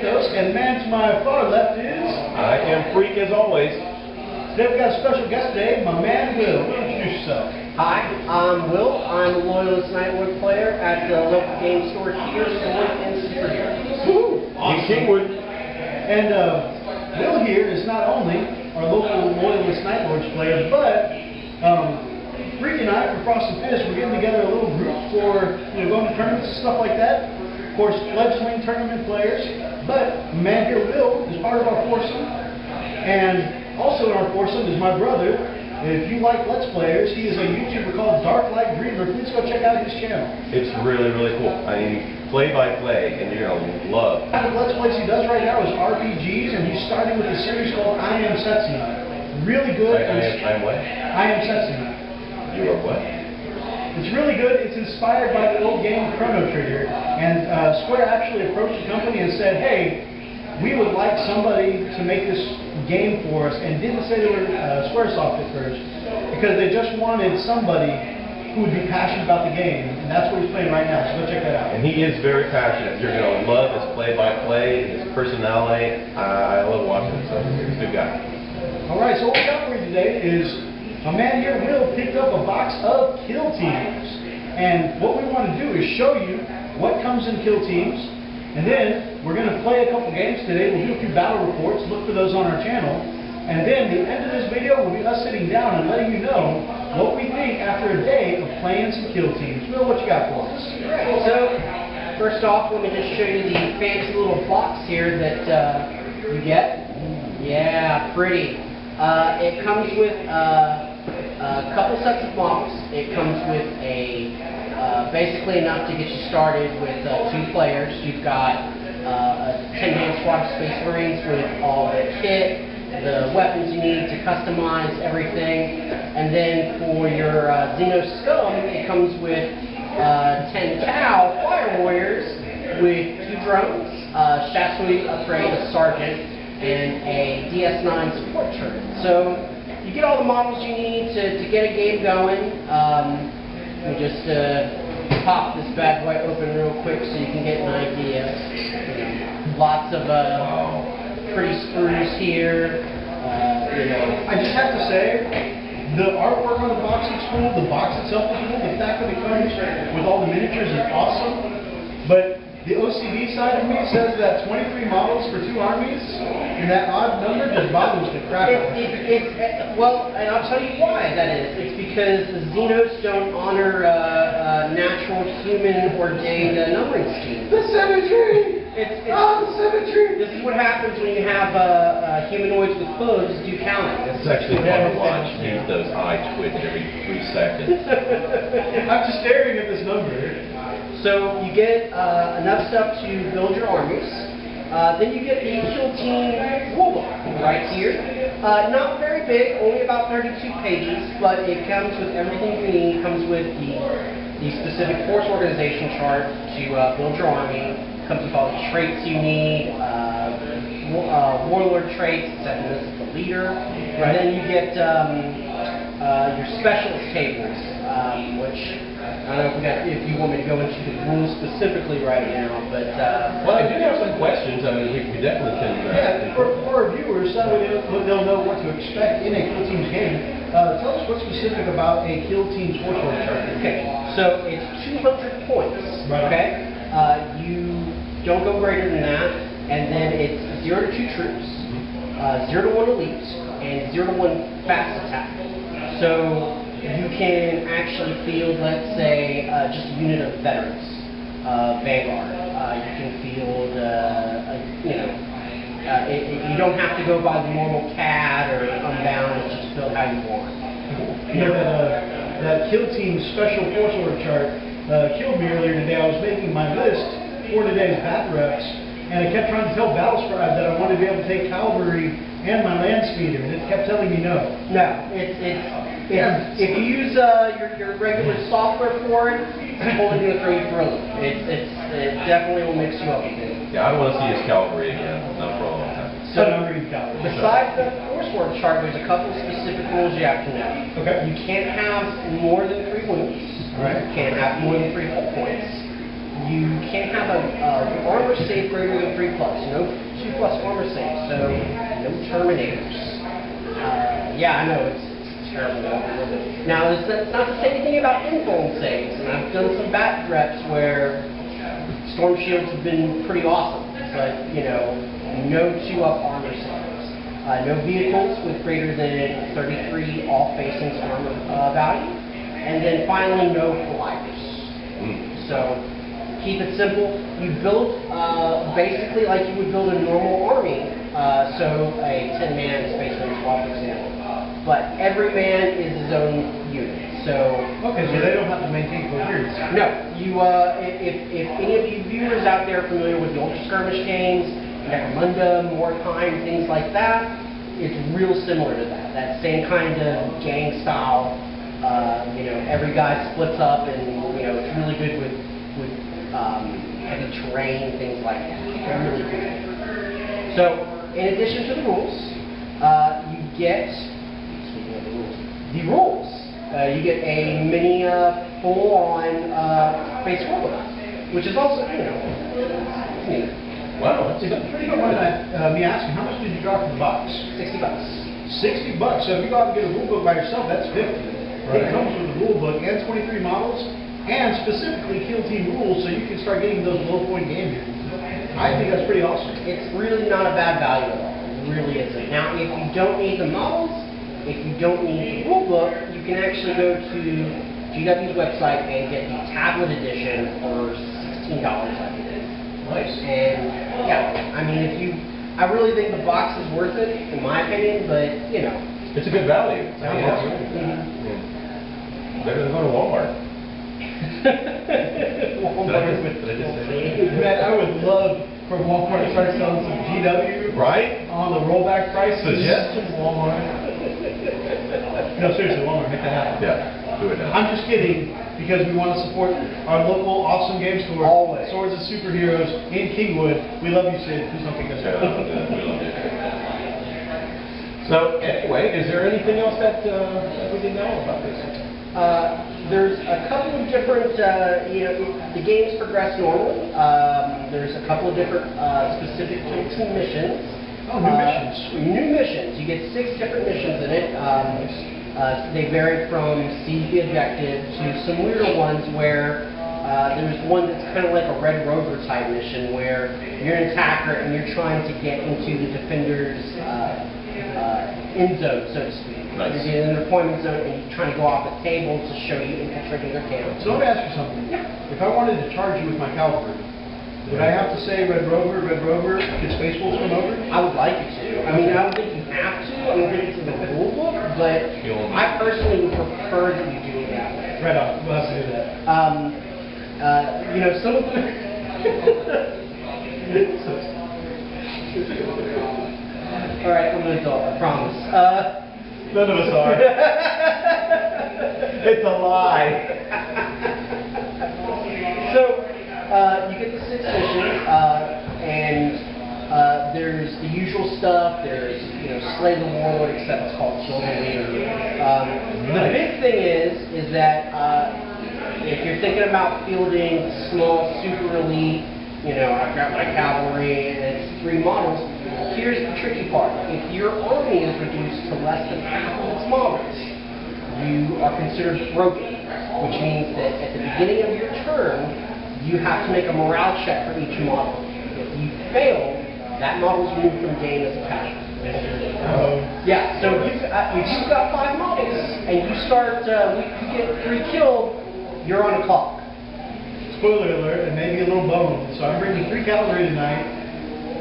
Mythos, and man to my far left is... I am Freak as always. Today we've got a special guest today, my man Will. Introduce yourself. Hi, I'm Will. I'm a Loyalist Nightwood player at the local game store here, Sword and Superheroes. Woo! Awesome. Kingwood. And Will here is not only our local Loyalist Night Lords player, but Freak and I, for Frost and Fist, we're getting together a little group for going to tournaments and stuff like that. Of course, fledgling tournament players. But man here, Will, is part of our foursome. And also in our foursome is my brother. If you like Let's Players, he is a YouTuber called Dark Light Dreamer. Please go check out his channel. It's really, really cool. I mean, play-by-play, and you're going to love. The Let's Plays he does right now is RPGs, and he's starting with a series called I Am Setsuna. Really good. I am what? I Am Setsuna. You are what? It's really good. It's inspired by the old game Chrono Trigger. And Square actually approached the company and said, hey, we would like somebody to make this game for us, and didn't say they were Squaresoft at first, because they just wanted somebody who would be passionate about the game, and that's what he's playing right now, so go check that out. And he is very passionate. You're going to love his play-by-play, his personality. I love watching it, so he's a good guy. Alright, so what we got for you today is a man here, Will, picked up a box of Kill Teams. And what we want to do is show you what comes in Kill Teams, and then we're going to play a couple games today. We'll do a few battle reports, look for those on our channel. And then the end of this video will be us sitting down and letting you know what we think after a day of playing some Kill Teams. Will, what you got for us? Alright, so first off, let me just show you the fancy little box here that you get. Yeah, pretty. It comes with a couple sets of models. It comes with basically enough to get you started with 2 players. You've got a 10-man squad of Space Marines with all the kit, the weapons you need to customize everything, and then for your Xeno Scum, it comes with 10 Tau Fire Warriors with 2 drones, Shatsu upgrade, a Sergeant, and a DS9 support turret. So you get all the models you need to get a game going. Let me just pop this bad boy open real quick so you can get an idea. Lots of pretty sprues here. I just have to say, the artwork on the box is cool, the box itself is cool, the fact that it comes with all the miniatures is awesome, but the OCD side of me says that 23 models for 2 armies, and that odd number just bothers the crap out of me. Well, and I'll tell you why that is. It's because the Xenos don't honor natural human ordained numbering scheme. The symmetry! The symmetry! This is what happens when you have humanoids with clothes do counting. It's actually fun to watch. Those eyes twitch every 3 seconds. I'm just staring at this number. So you get enough stuff to build your armies. Then you get the Kill Team rulebook right here. Not very big, only about 32 pages, but it comes with everything you need. It comes with the specific force organization chart to build your army. It comes with all the traits you need, warlord traits, except this is the leader. And then you get your specialist tables, which I don't know if you want me to go into the rules specifically right now, but... well, I do have some questions. I mean, we definitely can... for our viewers, that way they'll know what to expect in a Kill Teams game. Tell us what's specific about a Kill Teams force order chart. Okay, so it's 200 points, okay? You don't go greater than that, and then it's 0 to 2 troops, 0 to 1 elites, and 0 to 1 fast attack. So you can actually field, let's say, just a unit of veterans, Vanguard. You can field, you don't have to go by the normal CAD or Unbound, it's just build how you want. You know, that Kill Team special force order chart killed me earlier today. I was making my list for today's bat reps, and I kept trying to tell Battlescribe that I wanted to be able to take cavalry and my land speeder, and it kept telling me no. No, if you use your regular software for it, it's totally going to throw you for a loop. It definitely will mix you up a bit. Yeah, I don't want to see his cavalry again. Not for a long time. So, besides the force order chart, there's a couple specific rules you have to know. Okay. You can't have more than 3 wounds. Right. You can't have more than 3 hull points. You can't have a armor save greater than 3+. No 2+ armor save, so no Terminators. Yeah, I know, it's terrible. Now, that's not to say anything about invuln saves, and I've done some bat reps where Storm Shields have been pretty awesome, but, you know, no 2-up armor saves. No vehicles with greater than 33 all-facing armor value, and then finally no flyers. So, keep it simple. You build basically like you would build a normal army, so a 10-man Space Marine squad, for example. But every man is his own unit. So okay, so they don't have to maintain coherence. no, you if any of you viewers out there are familiar with the Ultra Skirmish games, Necromunda, Mordheim, things like that, it's real similar to that. That same kind of gang style. You know, every guy splits up, and you know it's really good with heavy terrain, things like that. They're really good. So, in addition to the rules, you get the rules. You get a mini full-on base rulebook, which is also, you know, neat. Wow. If you don't mind me asking, how much did you draw for the box? $60. $60. So if you go out and get a rule book by yourself, that's $50. It comes with a rule book and 23 models, and specifically Kill Team rules, so you can start getting those low point game here. I think that's pretty awesome. It's really not a bad value at all. It really isn't. Now, if you don't need the models, if you don't need the rule book, you can actually go to GW's website and get the tablet edition for $16, I believe. Nice. And yeah, I mean, I really think the box is worth it, in my opinion, but you know. It's a good value. Yeah. Better than going to Walmart. Man, I would love for Walmart to start selling some GW Right? on the rollback prices. Suggestions, Walmart. No, seriously, Walmart, make that happen. Yeah, do it now. I'm just kidding, because we want to support our local awesome game store, Always. Swords and Superheroes in Kingwood. We love you, Sid. Please don't take us Yeah, out. we love it. So anyway, is there anything else that we didn't know about this? There's a couple of different, you know, the games progress normally. There's a couple of different specific team missions. Oh, new missions. New missions. You get 6 different missions in it. They vary from seize the objective to some weirder ones where there's one that's kind of like a Red Rover type mission where you're an attacker and you're trying to get into the defender's end zone, so to speak. Nice. You're in an deployment zone and you're trying to go off the table to show you infiltrating their camp. So let me ask you something. If I wanted to charge you with my caliber, would I have to say Red Rover, could Space Wolves come over? I would like you to. I mean, I don't think you have to. I don't think it's in the rule book, but I personally would prefer that you do it that way. Right on. We'll have to do that. You know, some of them. All right, I'm an adult, I promise. None of us are. It's a lie. So, you get the 6 missions, and there's the usual stuff. There's, you know, Slay the Warlord, except it's called Kill the Leader. The big thing is that if you're thinking about fielding small, super elite, you know, I've got my cavalry and it's 3 models. Here's the tricky part. If your army is reduced to less than half of its models, you are considered broken, which means that at the beginning of your turn, you have to make a morale check for each model. If you fail, that model is moved from game as a casualty. Yeah, so if you've got 5 models and you start, you get 3 killed, you're on a clock. Spoiler alert, and maybe a little bone. So I'm bringing 3 cavalry tonight,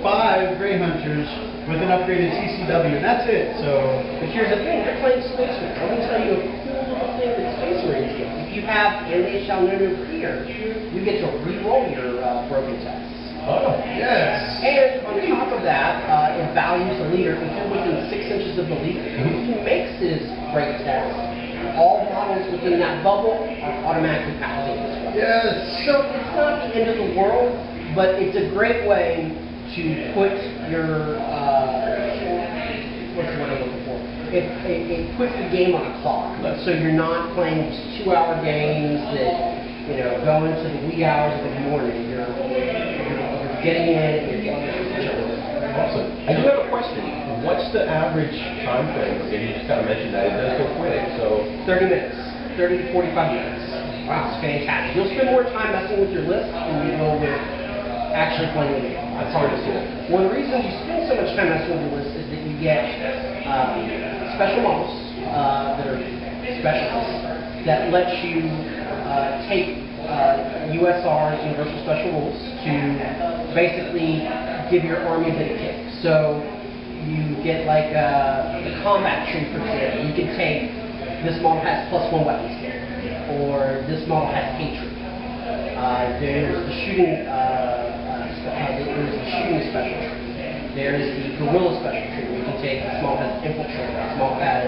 5 Grey Hunters with an upgraded CCW, and that's it. So, but here's the thing, you're playing Space Marines. Let me tell you a cool little thing that Space Marines get. If you have And They Shall Know No Fear, you get to re-roll your broken tests. Oh, yes. And on top of that, it values the leader. If you're within 6 inches of the leader, who makes his break test, all models within that bubble are automatically passing as well. yes. So it's not the end of the world, but it's a great way to put your, what's the word I'm looking for? It puts the game on a clock. So you're not playing 2-hour games that, you going to the wee hours of the morning. You're getting in, you're getting Awesome. I do have a question. What's the average time frame? You just kind of mentioned that it does go quick, so 30 minutes, 30 to 45 minutes. Wow, it's fantastic. You'll spend more time messing with your list than you will with actually playing the game. that's hard to see. One of the reasons you spend so much time messing with your list is that you get special models that are specialists that let you take USRs, Universal Special Rules, to basically give your army a bit of kick. So you get like the combat tree, for example. You can take this model has +1 weapons kick, or this model has hatred. There's the shooting. There's the shooting special tree. There's the guerrilla special tree. You can take this model has infiltrate. This model has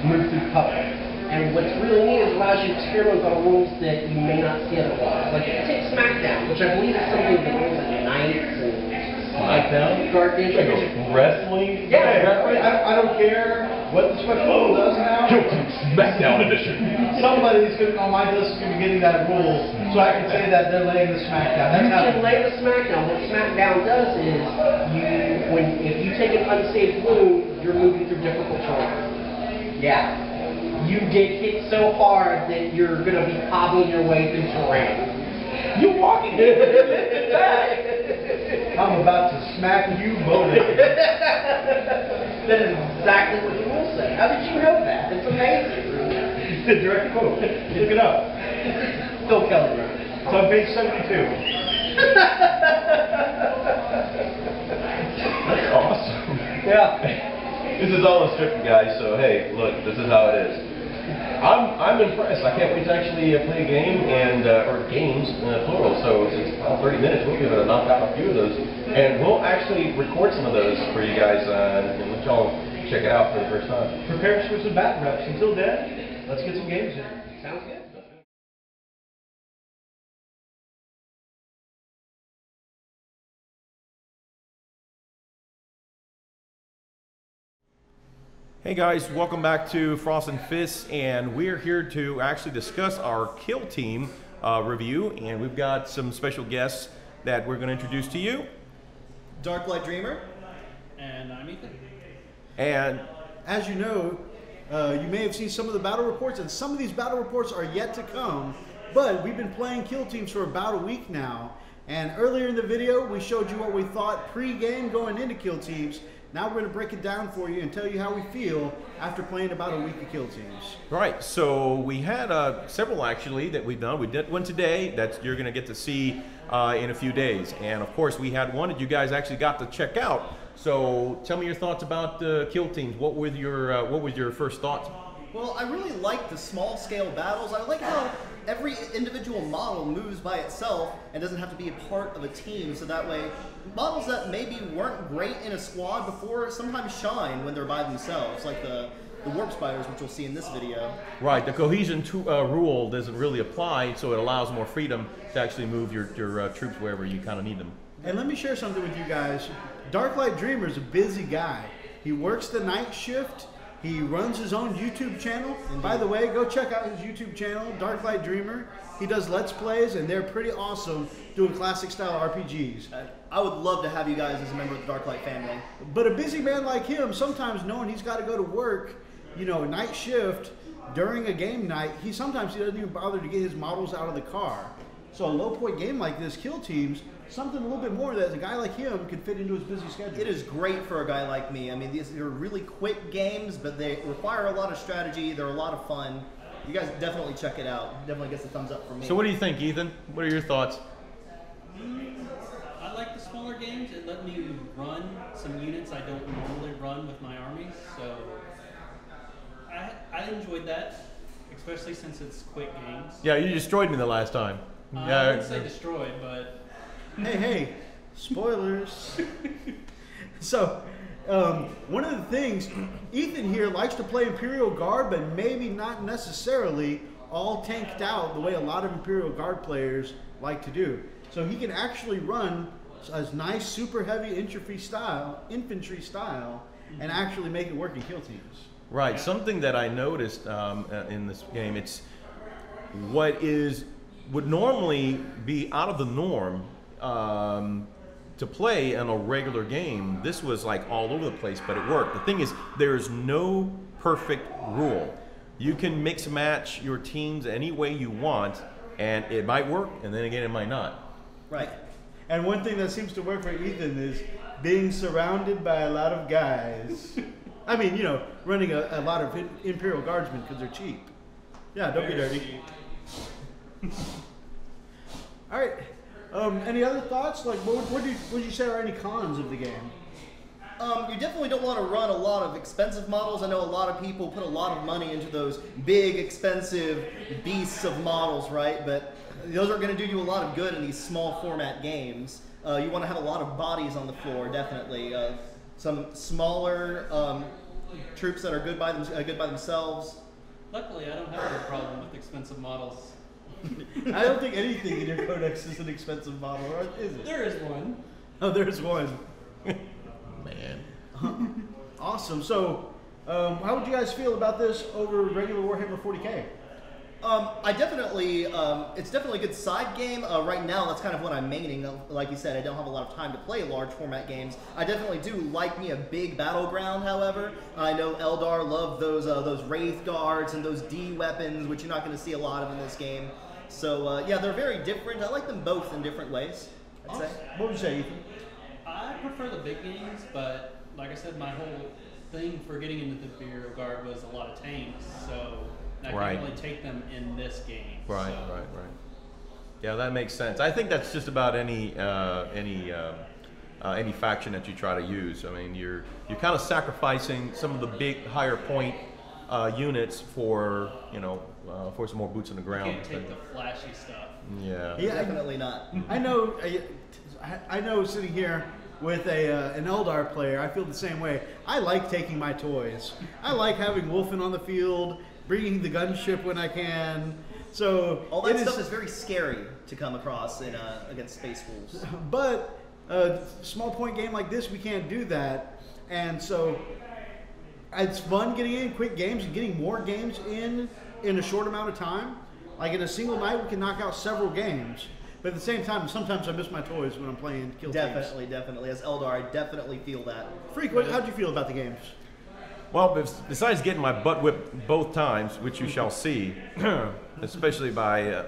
move through cover. And what's really neat is it allows you to experiment on rules that you may not see otherwise. Like you take SmackDown, which I believe is something that was like Knights and SmackDown? Guard Ninja. Wrestling? Yeah. I don't care what the special rule does now. SmackDown edition. Somebody's on my list is going to be getting that rule, so I can say that they're laying the SmackDown. You That's can lay the SmackDown. What SmackDown does is, if you take an unsaved wound, you're moving through difficult terrain. Yeah. You get hit so hard that you're going to be hobbling your way through terrain. You're walking. I'm about to smack you both. That is exactly what the rules say. How did you know that? It's amazing. Direct quote. Look it up. Phil Kelly wrote it. It's on page 72. That's awesome. Yeah. This is all a script, guys, so hey, look, this is how it is. I'm impressed. I can't wait to actually play a game and or games plural. So it's 30 minutes. We'll be able to knock out a few of those, and we'll actually record some of those for you guys and let y'all check it out for the first time. Prepare for some bat reps. Until then, let's get some games in. Sounds good. Hey guys, welcome back to Frost and Fist, and we're here to actually discuss our Kill Team review, and we've got some special guests that we're going to introduce to you. Darklight Dreamer. And I'm Ethan. And As you know, you may have seen some of the battle reports, and some of these battle reports are yet to come, but we've been playing Kill Teams for about a week now, and earlier in the video we showed you what we thought pre-game going into Kill Teams. Now we're going to break it down for you and tell you how we feel after playing about a week of Kill Teams. right, so we had several actually that we've done. We did one today that you're going to get to see in a few days, and of course we had one that you guys actually got to check out. So tell me your thoughts about Kill Teams. What was your first thoughts? Well, I really like the small scale battles. I like how every individual model moves by itself and doesn't have to be a part of a team, so that way models that maybe weren't great in a squad before sometimes shine when they're by themselves, like the Warp Spiders, which you'll see in this video. Right, the cohesion rule doesn't really apply, so it allows more freedom to actually move your troops wherever you kind of need them. And let me share something with you guys. Darklight Dreamer is a busy guy. He works the night shift. He runs his own YouTube channel. And by the way, go check out his YouTube channel, Darklight Dreamer. He does Let's Plays, and they're pretty awesome doing classic style RPGs. I would love to have you guys as a member of the Darklight family. But a busy man like him, sometimes knowing he's got to go to work, you know, night shift, during a game night, he doesn't even bother to get his models out of the car. So a low point game like this, Kill Teams, something a little bit more that a guy like him can fit into his busy schedule. It is great for a guy like me. I mean, these are really quick games, but they require a lot of strategy. They're a lot of fun. You guys definitely check it out. Definitely gets a thumbs up from me. So what do you think, Ethan? What are your thoughts? I like the smaller games. It let me run some units I don't normally run with my armies, so I enjoyed that, especially since it's quick games. Yeah, you destroyed me the last time. I wouldn't say destroyed, but Hey, spoilers. So, one of the things, Ethan here likes to play Imperial Guard, but maybe not necessarily all tanked out the way a lot of Imperial Guard players like to do. So he can actually run a nice, super heavy infantry style, and actually make it work in Kill Teams. Right, something that I noticed in this game, it's what is would normally be out of the norm to play in a regular game, this was like all over the place, but it worked. The thing is, there's no perfect rule. You can mix match your teams any way you want, and it might work, and then again, it might not. Right. And one thing that seems to work for Ethan is being surrounded by a lot of guys. I mean, you know, running a lot of Imperial Guardsmen because they're cheap. Yeah, don't be dirty. All right. Any other thoughts? Like, what would you say are any cons of the game? You definitely don't want to run a lot of expensive models. I know a lot of people put a lot of money into those big, expensive beasts of models, right? But those aren't going to do you a lot of good in these small format games. You want to have a lot of bodies on the floor, definitely. Some smaller troops that are good by themselves. Luckily, I don't have a problem with expensive models. I don't think anything in your codex is an expensive model, right? Is it? There is one. Oh, there's one. Man. Awesome. So, how would you guys feel about this over regular Warhammer 40K? I definitely, it's definitely a good side game. Right now, that's kind of what I'm maining. Like you said, I don't have a lot of time to play large format games. I definitely do like me a big battleground, however. I know Eldar loved those Wraith Guards and those D weapons, which you're not going to see a lot of in this game. So, yeah, they're very different. I like them both in different ways, I'd say. What would you say, Ethan? I prefer the big games, but like I said, my whole thing for getting into the Imperial Guard was a lot of tanks, so I Right. can't really take them in this game. Right, so. right. Yeah, that makes sense. I think that's just about any faction that you try to use. I mean, you're kind of sacrificing some of the big higher point units for for some more boots on the You ground. can't take the flashy stuff. Yeah. Yeah, Definitely not. I know. I know. Sitting here with an Eldar player, I feel the same way. I like taking my toys. I like having Wolfen on the field, bringing the gunship when I can. So All that stuff is very scary to come across in against Space Wolves. But a small point game like this, we can't do that, and so it's fun getting in quick games and getting more games in a short amount of time. Like in a single night, we can knock out several games. But at the same time, sometimes I miss my toys when I'm playing kill teams. Definitely. As Eldar, I definitely feel that. Freak, how'd you feel about the games? Well, besides getting my butt whipped both times, which you shall see, especially by.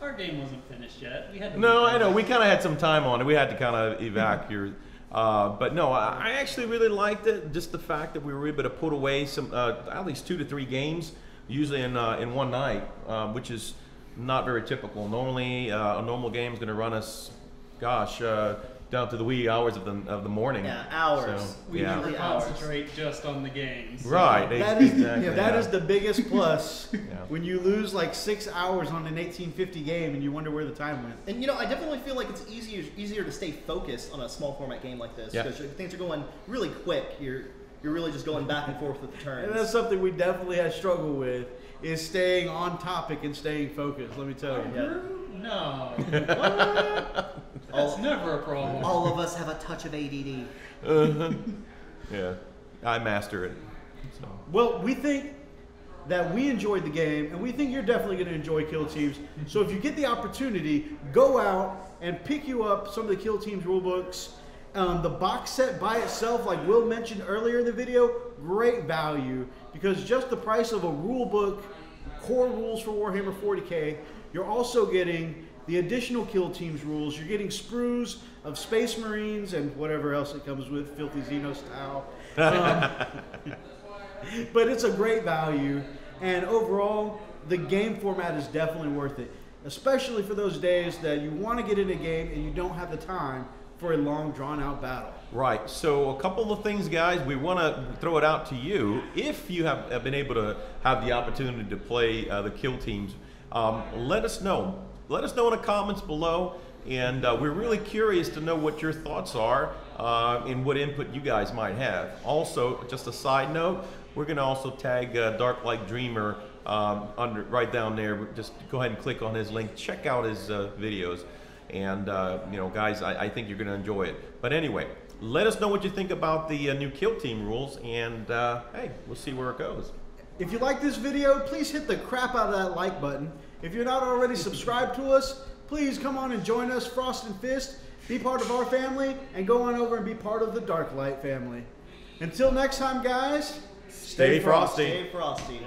Our game wasn't finished yet. We had to No, I know. We kind of had some time on it. We had to kind of evacuate. But no, I actually really liked it. Just the fact that we were able to put away some, at least 2 to 3 games, usually in one night, which is not very typical. Normally, a normal game is going to run us, down to the wee hours of the morning. Yeah, hours. So, We yeah. never Really hours. concentrate just on the games. Right. That is, exactly, that yeah. is the biggest plus Yeah. when you lose like 6 hours on an 1850 game and you wonder where the time went. And I definitely feel like it's easier to stay focused on a small format game like this Yeah. because things are going really quick. You're really just going back and forth with the turns. And that's something we definitely had struggle with, is staying on topic and staying focused, let me tell you. Yeah. No. All- That's never a problem. All of us have a touch of ADD. Yeah. I master it. So. Well, we think that we enjoyed the game, and we think you're definitely going to enjoy Kill Teams. So if you get the opportunity, go out and pick you up some of the Kill Teams rulebooks. The box set by itself, like Will mentioned earlier in the video, great value, because just the price of a rulebook, core rules for Warhammer 40K, you're also getting the additional Kill Teams rules. You're getting sprues of Space Marines and whatever else it comes with, Filthy Xeno style. But it's a great value, and overall, the game format is definitely worth it, especially for those days that you want to get in a game and you don't have the time for a long, drawn-out battle. Right. So a couple of things, guys. We want to throw it out to you. If you have been able to have the opportunity to play the Kill Teams, let us know. Let us know in the comments below. And we're really curious to know what your thoughts are and what input you guys might have. Also, just a side note, we're going to also tag Dark Light Dreamer right down there. Just go ahead and click on his link. Check out his videos. And, guys, I think you're going to enjoy it. But anyway, let us know what you think about the new Kill Team rules. And, hey, we'll see where it goes. If you like this video, please hit the crap out of that like button. If you're not already subscribed to us, please come on and join us, Frost and Fist. Be part of our family, and go on over and be part of the Dark Light family. Until next time, guys, Stay frosty. Stay frosty.